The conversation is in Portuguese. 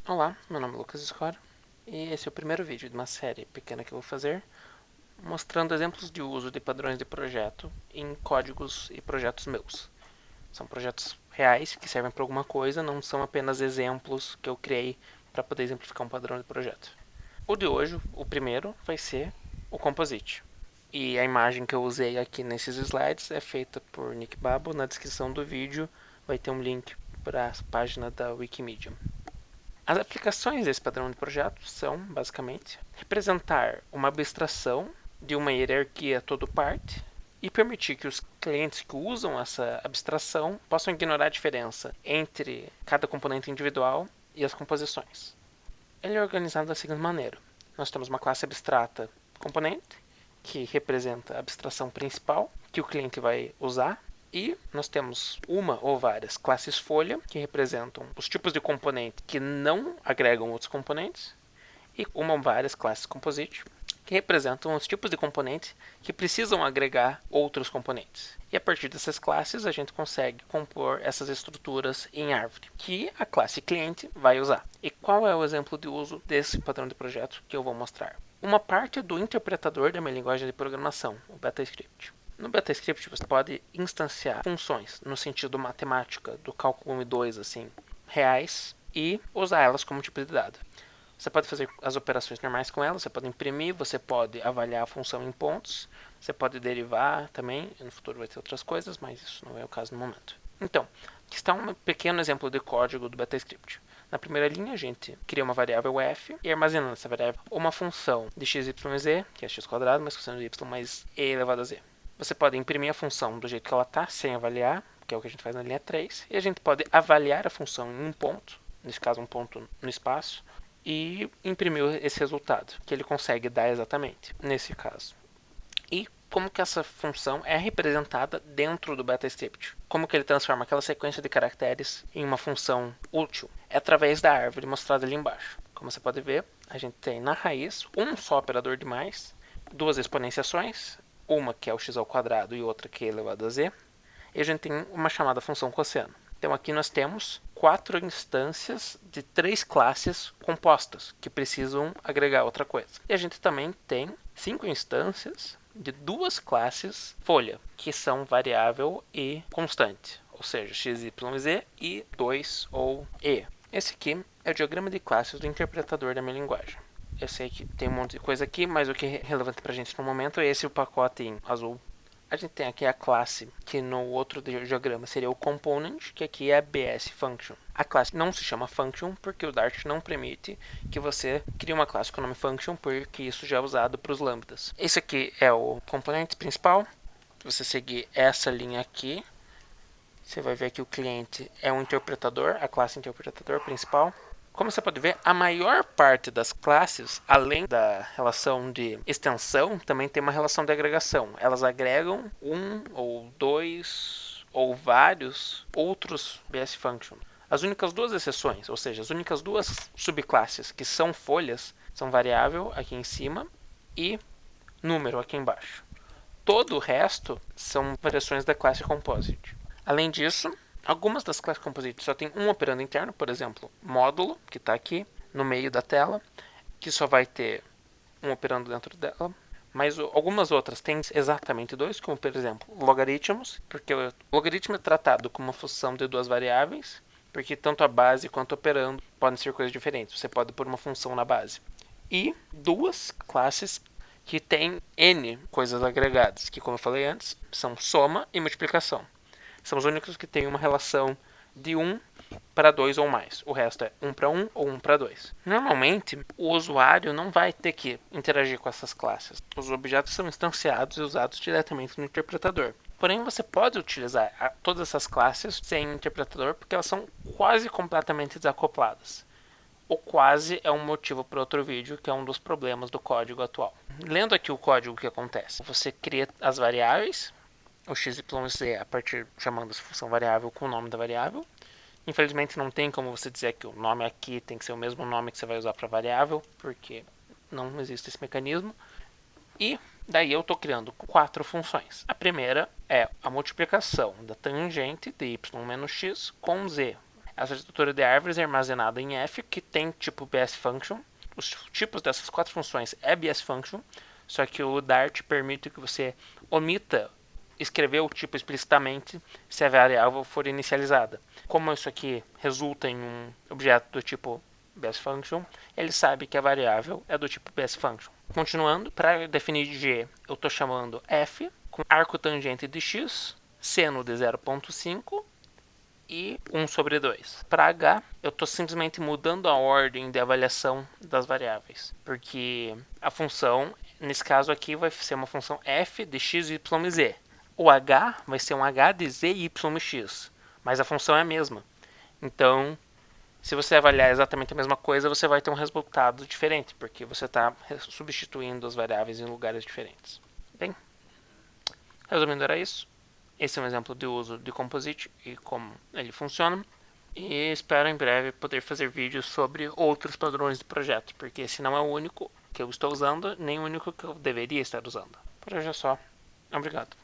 Olá, meu nome é Lucas Escora e esse é o primeiro vídeo de uma série pequena que eu vou fazer mostrando exemplos de uso de padrões de projeto em códigos e projetos meus. São projetos reais que servem para alguma coisa, não são apenas exemplos que eu criei para poder exemplificar um padrão de projeto. O de hoje, o primeiro, vai ser o Composite. E a imagem que eu usei aqui nesses slides é feita por Nick Babo. Na descrição do vídeo vai ter um link para a página da Wikimedia. As aplicações desse padrão de projeto são, basicamente, representar uma abstração de uma hierarquia todo-parte e permitir que os clientes que usam essa abstração possam ignorar a diferença entre cada componente individual e as composições. Ele é organizado da seguinte maneira: nós temos uma classe abstrata componente, que representa a abstração principal que o cliente vai usar, e nós temos uma ou várias classes folha, que representam os tipos de componente que não agregam outros componentes, e uma ou várias classes composite, que representam os tipos de componentes que precisam agregar outros componentes. E a partir dessas classes a gente consegue compor essas estruturas em árvore, que a classe cliente vai usar. E qual é o exemplo de uso desse padrão de projeto que eu vou mostrar? Uma parte do interpretador da minha linguagem de programação, o BetaScript. No BetaScript você pode instanciar funções no sentido matemática do cálculo 1 e 2, assim, reais, e usar elas como tipo de dado. Você pode fazer as operações normais com elas, você pode imprimir, você pode avaliar a função em pontos, você pode derivar também, no futuro vai ter outras coisas, mas isso não é o caso no momento. Então, aqui está um pequeno exemplo de código do BetaScript. Na primeira linha, a gente cria uma variável f e armazena nessa variável uma função de x, y e z, que é x quadrado mais cosseno de y mais e elevado a z. Você pode imprimir a função do jeito que ela está, sem avaliar, que é o que a gente faz na linha 3, e a gente pode avaliar a função em um ponto, nesse caso um ponto no espaço, e imprimiu esse resultado, que ele consegue dar exatamente, nesse caso. E como que essa função é representada dentro do BetaScript? Como que ele transforma aquela sequência de caracteres em uma função útil? É através da árvore mostrada ali embaixo. Como você pode ver, a gente tem na raiz um só operador de mais, duas exponenciações, uma que é o x ao quadrado e outra que é elevado a z, e a gente tem uma chamada função cosseno. Então aqui nós temos 4 instâncias de 3 classes compostas que precisam agregar outra coisa. E a gente também tem 5 instâncias de 2 classes folha, que são variável e constante, ou seja, x, y, z e 2 ou e. Esse aqui é o diagrama de classes do interpretador da minha linguagem. Eu sei que tem um monte de coisa aqui, mas o que é relevante para a gente no momento é esse o pacote em azul. A gente tem aqui a classe, que no outro diagrama seria o component, que aqui é a BS function. A classe não se chama function porque o Dart não permite que você crie uma classe com o nome function, porque isso já é usado para os lambdas. Esse aqui é o componente principal. Se você seguir essa linha aqui, você vai ver que o cliente é um interpretador, a classe interpretador principal. Como você pode ver, a maior parte das classes, além da relação de extensão, também tem uma relação de agregação. Elas agregam um ou dois ou vários outros BS Functions. As únicas duas exceções, ou seja, as únicas duas subclasses que são folhas, são variável aqui em cima e número aqui embaixo. Todo o resto são variações da classe Composite. Além disso, algumas das classes Composite só tem um operando interno, por exemplo, módulo, que está aqui no meio da tela, que só vai ter um operando dentro dela. Mas algumas outras têm exatamente dois, como por exemplo, logaritmos, porque o logaritmo é tratado como uma função de duas variáveis, porque tanto a base quanto o operando podem ser coisas diferentes. Você pode pôr uma função na base. E duas classes que têm N coisas agregadas, que como eu falei antes, são soma e multiplicação. São os únicos que têm uma relação de 1 para 2 ou mais. O resto é 1 para 1 ou 1 para 2. Normalmente, o usuário não vai ter que interagir com essas classes. Os objetos são instanciados e usados diretamente no interpretador. Porém, você pode utilizar todas essas classes sem interpretador porque elas são quase completamente desacopladas. O quase é um motivo para outro vídeo, que é um dos problemas do código atual. Lendo aqui o código, o que acontece? Você cria as variáveis, o x, y e z, a partir chamando essa função variável com o nome da variável. Infelizmente não tem como você dizer que o nome aqui tem que ser o mesmo nome que você vai usar para a variável, porque não existe esse mecanismo. E daí eu estou criando 4 funções. A primeira é a multiplicação da tangente de y menos x com z. Essa estrutura de árvores é armazenada em F, que tem tipo BS Function. Os tipos dessas 4 funções é BS Function, só que o Dart permite que você omita escrever o tipo explicitamente se a variável for inicializada. Como isso aqui resulta em um objeto do tipo BS Function, ele sabe que a variável é do tipo BS Function. Continuando, para definir G, eu estou chamando F com arco tangente de x, seno de 0,5 e 1 sobre 2. Para H, eu estou simplesmente mudando a ordem de avaliação das variáveis, porque a função, nesse caso aqui, vai ser uma função f de x, y e z. O H vai ser um H de z, y e x, mas a função é a mesma. Então, se você avaliar exatamente a mesma coisa, você vai ter um resultado diferente, porque você está substituindo as variáveis em lugares diferentes. Bem, resumindo, era isso. Esse é um exemplo de uso de Composite e como ele funciona. E espero em breve poder fazer vídeos sobre outros padrões de projeto, porque esse não é o único que eu estou usando, nem o único que eu deveria estar usando. Por hoje é só. Obrigado.